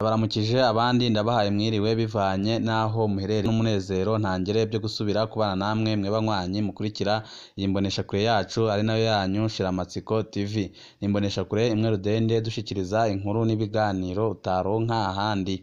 Ndabaramukije abandi ndabahaye mwiriwe bivanye naho muherereye n'umunezero ntangere byo gusubira kubana namwe mwe banywanyi mukurikira iyi mboneshakure yacu ari nayo yanyu Shiramatsiko TV. Imboneshakure imwe rudende dushikiriza inkuru n'ibiganiro utaronka ahandi.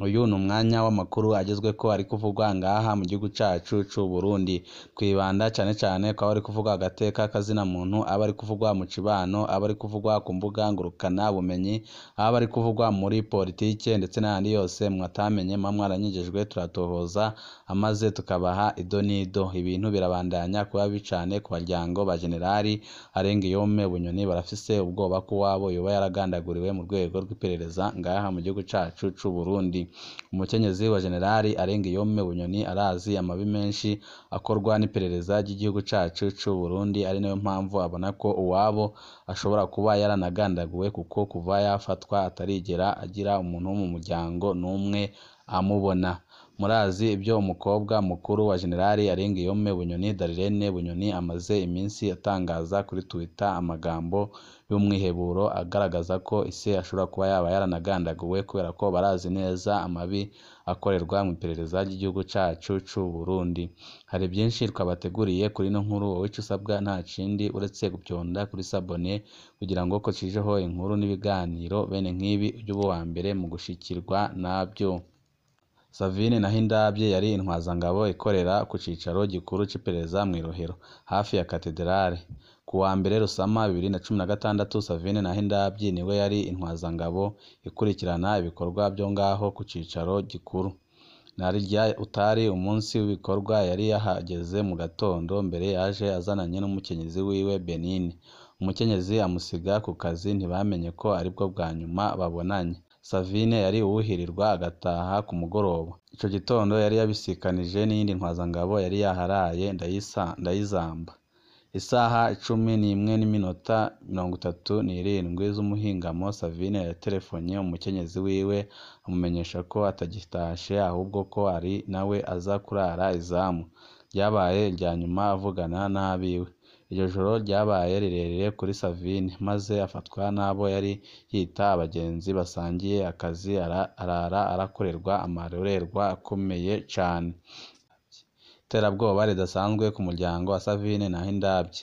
Uyu ni umwanya w'amakuru agezweko ari kuvugwa ngaha mu gihugu cacu c'u Burundi. Twibanda cane ko ari kuvugwa agateka kazina muntu, aba ari kuvugwa mu cibano, aba ari kuvugwa ku mbuga ngurukana bumenyi, aba ari kuvugwa muri politike ndetse n'ayandi yose mwatamenye mwaranyigejwe turatohoza amaze tukabaha ido nido. Ibintu birabandanya kuba bicane ku baryango ba Generali Arengiyome Bunyoni, barafise ubwoba ko wabo yoba yaragandaguriwe mu rwego rw'iperereza ngaha mu gihugu cacu c'u Burundi. Umukenyezi wa Generali Arengiyome Bunyoni arazi amabi menshi akorwa n'iperereza ry'igihugu cacu c'u Burundi, ari nayo mpamvu abona ko uwabo ashobora kuba yaranagandaguwe kuko kuva yafatwa atarigera agira umuntu wo mu muryango n'umwe amubona. Murazi ibyo umukobwa mukuru wa Generali Arengiyome Bunyoni, Darirene Bunyoni, amaze iminsi atangaza kuri Twitter amagambo y'umwiheburo agaragaza ko ise ashobora kuba yaba yaranagandaguwe kubera ko barazi neza amabi akorerwa mu iperereza ry'igihugu cacu c'u Burundi. Hari byinshi twabateguriye kuri no nkuru, wowe ico usabwa nta kindi uretse gupyonda kuri sabone kugira ngo ko cijeho inkuru n'ibiganiro bene nk'ibi ujye uba uwa mbere mu gushikirwa nabyo. Savine Nahindavye yari intwazangabo ikorera ku cicaro gikuru c'iperereza mw'Irohero hafi ya Katedrale. Ku wa mbere Rusama 2016 Savine Nahindavye niwe yari intwazangabo ikurikirana ibikorwa byo ngaho ku cicaro gikuru. Narirya utari umunsi w'ibikorwa yari yahageze mu gatondo, mbere yaje azananye n'umukenyezi wiwe Benine. Umukenyezi amusiga ku kazi, ntibamenye ko aribwo bwa nyuma babonanye. Savine yari uwuhirirwa agataha ku mugoroba. Ico gitondo yari yabisikanije n'iyindi ntwazangabo yari yaharaye Ndayizamba. Isaha 11:37 z'umuhingamo Savine yatelefonye umukenyezi wiwe amumenyesha ko atagitashe ahubwo ko ari nawe aza kurara izamu. Ryabaye irya nyuma avugana n'abiwe. Iryo joro ryabaye rirerire kuri Savine, maze afatwa n'abo yari yita abagenzi basangiye akazi, arara arakorerwa amarorerwa akomeye cane. Iterabwoba ridasanzwe ku muryango wa Savine Nahindavye.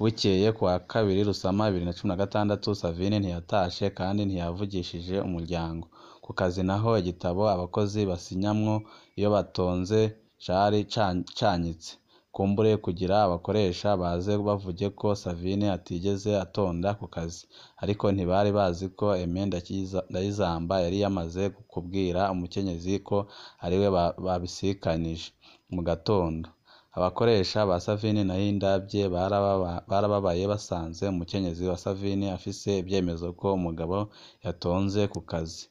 Bukeye ku wa kabiri Rusama 2016 Savine ntiyatashe kandi ntiyavugishije umuryango. Ku kazi naho igitabo abakozi basinyamwo iyo batonze cari canyitse. Kumbure kugira abakoresha baze bavuge ko Savine atigeze atonda ku kazi, ariko ntibari bazi ko Aime Ndayizamba yari yamaze kubwira umukenyezi ko ariwe babisikanije mu gatondo. Abakoresha ba Savine Nahindavye barababaye basanze umukenyezi wa Savine afise ibyemezo ko umugabo yatonze ku kazi.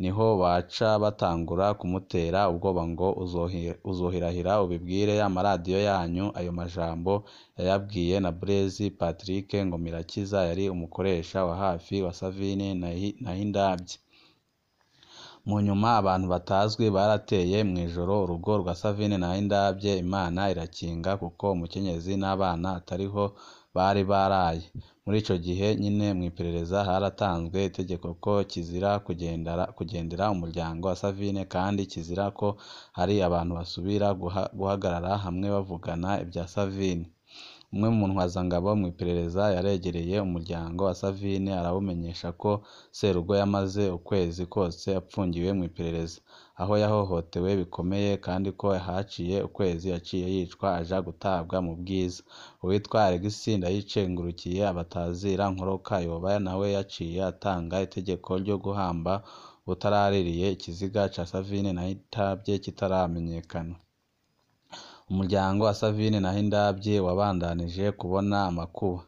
Niho baca batangura kumutera ubwoba ngo uzohirahira ubibwire amaradiyo yanyu. Ayo majambo yayabwiye na Blaise Patrick Ngomirakiza, yari umukoresha wa hafi wa Savine Nahindavye. Mu nyuma abantu batazwi barateye mw'ijoro urugo rwa Savine Nahindavye, Imana irakinga kuko umukenyezi n'abana atariho bari baraye. Muri ico gihe nyine mw'iperereza haratanzwe itegeko ko kizira kugendera umuryango wa Savine, kandi kizira ko hari abantu basubira guhagarara hamwe bavugana ibya Savine. Umwe mu ntwazangabo mw'iperereza yaregereye umuryango wa Savine arawumenyesha ko Serugo yamaze ukwezi kose apfungiwe mw'iperereza, aho yahohotewe bikomeye, kandi ko haciye ukwezi yaciye yicwa aja gutabwa mu bwiza. Uwitwa Alexis Ndayicengurukiye abatazira Nkoroka yoba nawe yaciye atanga itegeko ryo guhamba utaraririye ikiziga ca Savine Nahindavye kitaramenyekana. Umuryango wa Savine Nahindavye wabandanije kubona amakuba.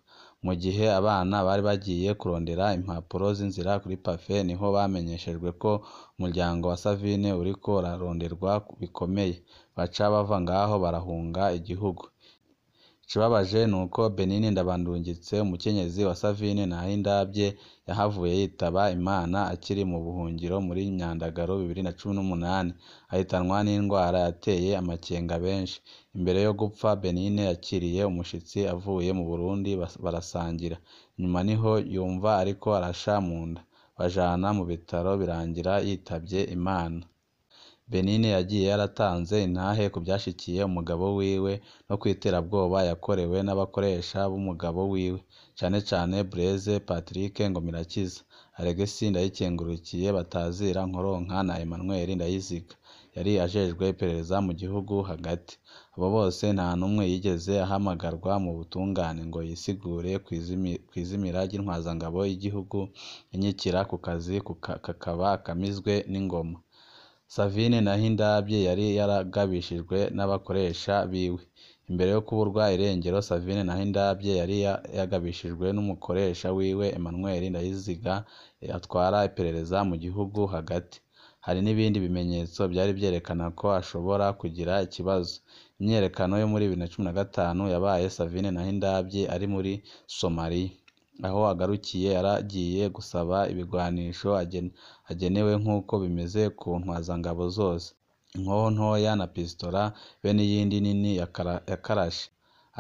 Mu gihe abana bari bagiye kurondera impapuro z'inzira kuri Pafe, niho bamenyeshejwe ko umuryango wa Savine uriko uraronderwa bikomeye. Baca bava ngaho barahunga igihugu. Ikibabaje nuko Benine Ndabandungitse, umukenyezi wa Savine Nahindavye, yahavuye yitaba Imana akiri mu buhungiro muri Nyandagaro 2018, ahitanwa n'indwara yateye amakenga benshi. Imbere yo gupfa Benine yakiriye umushitsi avuye mu Burundi barasangira. Nyuma niho yumva ariko arasha mu nda. bajana mu bitaro birangira yitabye Imana. Benini yagiye yaratanze intahe ku byashikiye umugabo wiwe no kw'iterabwoba yakorewe n'abakoresha b'umugabo wiwe, cane cane Blaise Patrick Ngomirakiza, Alexis Ndayikengurukiye batazira Nkoronka na Emmanuel Ndayiziga yari ajejwe iperereza mu gihugu hagati. Abo bose nta n'umwe yigeze ahamagarwa mu butungane ngo yisigure kw'izimira ry'intwazangabo y'igihugu inyikira ku kazi kakaba akamizwe n'ingoma. Savine Nahindabye yari yaragabishijwe n'abakoresha biwe. Imbere yo kuburwa irengero, Savine Nahindabye yari yagabishijwe n'umukoresha wiwe Emmanuel Ndayiziga atwara iperereza mu gihugu hagati. Hari n'ibindi bimenyetso byari byerekana ko ashobora kugira ikibazo. Imyiyerekano yo muri 2015 yabaye Savine Nahindabye ari muri Somalia. Aho agarukiye yaragiye gusaba ibigwanisho agenewe nk'uko bimeze ku ntwazangabo zose, inkoho ntoya na pistola be n'iyindi nini yakarashe,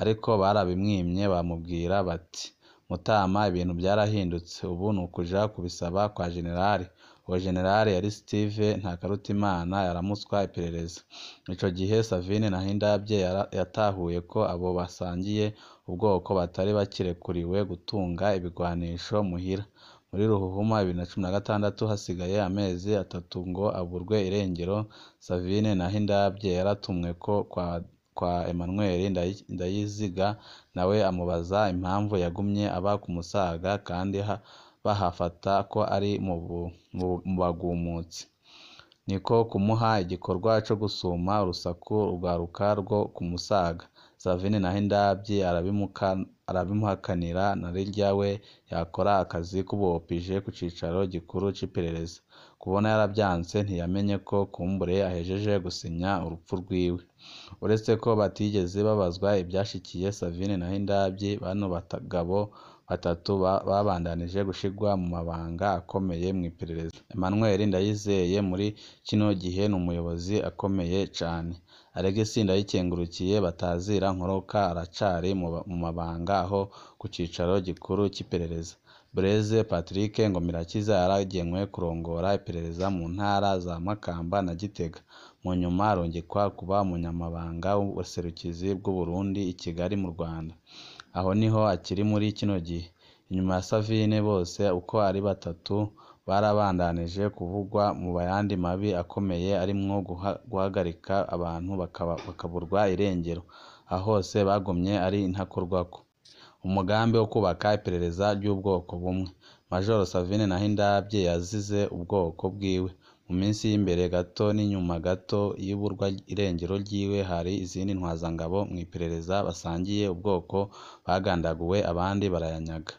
ariko barabimwimye bamubwira bati Mutama ibintu byarahindutse, ubu ni ukuja kubisaba kwa generali. Uwo generali yari Steve Ntakarutimana yaramutswa iperereza. Ico gihe Savine Nahindabye yatahuye ko abo basangiye ubwoko batari bakirekuriwe gutunga ibigwanisho muhira. Muri Ruhuhuma 2016 hasigaye amezi 3 ngo aburwe irengero, Savine Nahindabye yaratumwe ko kwa Emmanuel Ndayiziga nawe amubaza impamvu yagumye aba ku Musaga kandi bahafata ko ari mu bagumutsi. Niko kumuha igikorwa co gusuma urusaku rwaruka rwo ku Musaga. Savine Nahindabye arabimuhakanira na rirya we yakora akazi k'ubuopije ku cicaro gikuru c'iperereza. Kubona yarabyanse ntiyamenye ko kumbure ahejeje gusinya urupfu rwiwe. Uretse ko batigeze babazwa ibyashikiye Savine Nahindabye, bano bagabo batatu babandanije gushigwa mu mabanga akomeye mu iperereza. Emmanuel Ndayizeye muri kino gihe ni umuyobozi akomeye cane. Alexis Ndayikengurukiye batazira Nkoroka aracari mu mabanga aho ku cicaro gikuru c'iperereza. Blaise Patrick Ngomirakiza yaragenywe kurongora iperereza mu ntara za Makamba na Gitega. Mu nyuma arongekwa kuba umunyamabanga w'ubuserukizi bw'u Burundi i Kigali mu Rwanda. Aho niho akiri muri kino gihe. Inyuma ya Savine bose uko ari batatu barabandanije kuvugwa mu bayandi mabi akomeye arimwo guhagarika abantu bakaburwa irengero. Aho hose bagumye ari ntakorwako. Umugambi wo kubaka iperereza ry'ubwoko bumwe. Major Savine Nahindabye yazize ubwoko bwiwe. Mu minsi y'imbere gato n'inyuma gato y'iburwa irengero ryiwe hari izindi ntwazangabo mu iperereza basangiye ubwoko bagandaguwe abandi barayanyaga.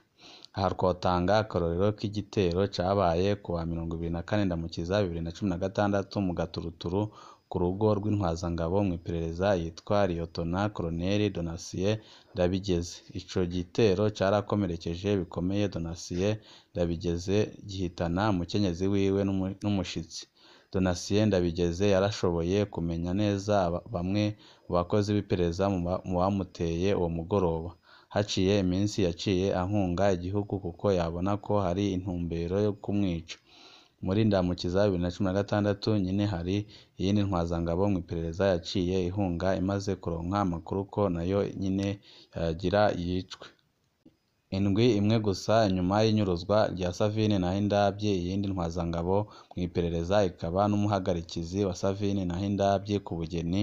Aha twotanga akarorero k'igitero cabaye ku wa 24 Ndamukiza 2016 mu Gaturuturu ku rugo rw'intwazangabo mu iperereza yitwa Liyotona Colonel Donatien Ndabigeze. Ico gitero carakomerekeje bikomeye Donatien Ndabigeze gihitana umukenyezi wiwe n'umushitsi. Donatien Ndabigeze yarashoboye kumenya neza bamwe mu bakozi b'iperereza mu bamuteye uwo mugoroba. Haciye iminsi yaciye ahunga igihugu kuko yabona ko hari intumbero yo kumwica. Muri Ndamukiza 2016 nyine hari iyindi ntwazangabo mu iperereza yaciye ihunga imaze kuronka amakuru ko nayo nyine yagira yicwe. Indwi imwe gusa inyuma y'inyuruzwa rya Savine Nahindabye, iyindi ntwazangabo mu iperereza ikaba n'umuhagarikizi wa Savine Nahindabye ku bugeni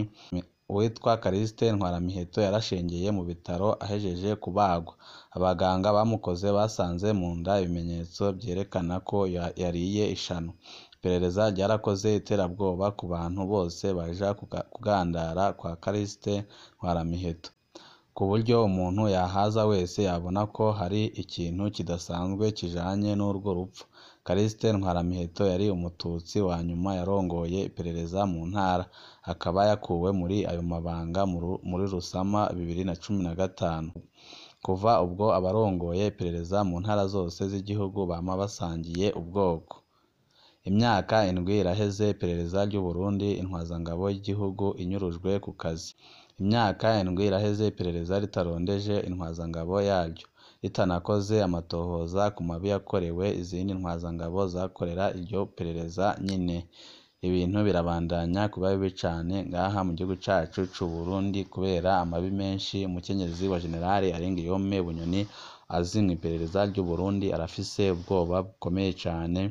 uwitwa Callixte Ntwaramiheto yarashengeye mu bitaro ahejeje kubagwa. Abaganga bamukoze basanze mu nda ibimenyetso byerekana ko yariye ishano. Iperereza ryarakoze iterabwoba ku bantu bose baja kugandara kwa Callixte Ntwaramiheto, ku buryo umuntu yahaza wese yabona ko hari ikintu kidasanzwe kijanye n'urwo rupfu. Callixte Ntwaramiheto yari umututsi wa nyuma yarongoye iperereza mu ntara, akaba yakuwe muri ayo mabanga muri Rusama 2015. Kuva ubwo abarongoye iperereza mu ntara zose z'igihugu bama basangiye ubwoko. Imyaka 7 iraheze iperereza ry'u Burundi intwazangabo y'igihugu inyurujwe ku kazi. Imyaka 7 iraheze iperereza ritarondeje intwazangabo yaryo. ritanakoze amatohoza ku mabi yakorewe izindi ntwazangabo zakorera iryo perereza nyine. Ibintu birabandanya kuba bibi cane ngaha mu gihugu cacu c'u Burundi kubera amabi menshi. Umukenyezi wa General Arenguiyome Bunyoni azi mw'iperereza ry'u Burundi arafise ubwoba bukomeye cane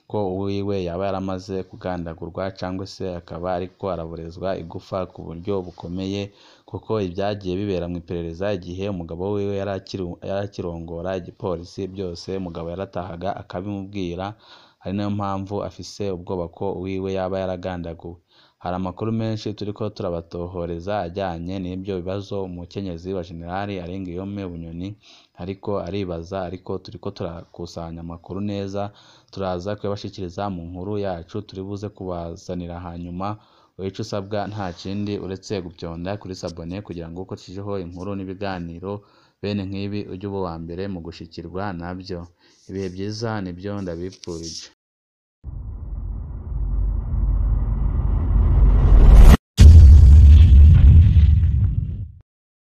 ko uwiwe yaba yaramaze kugandagurwa cangwa se akaba ariko araborezwa igufa ku buryo bukomeye, kuko ibyagiye bibera mw'iperereza igihe umugabo wiwe yarakirongora igipolisi byose umugabo yaratahaga akabimubwira, ari nayo mpamvu afise ubwoba ko uwiwe yaba yaragandaguwe. Hari amakuru menshi turiko turabatohoreza ajyanye n'ibyo bibazo umukenyezi wa General Arenguiyome Bunyoni ariko aribaza, ariko turiko turakusanya amakuru neza, turaza kuyabashikiriza mu nkuru yacu turi buze kubazanira hanyuma. Ico usabwa nta kindi uretse gupyonda kuri sabone kugira ngo uko tujeho inkuru n'ibiganiro bene nk'ibi ujye uba uwa mbere mu gushikirwa nabyo. Ibihe byiza nibyo ndabipfurije.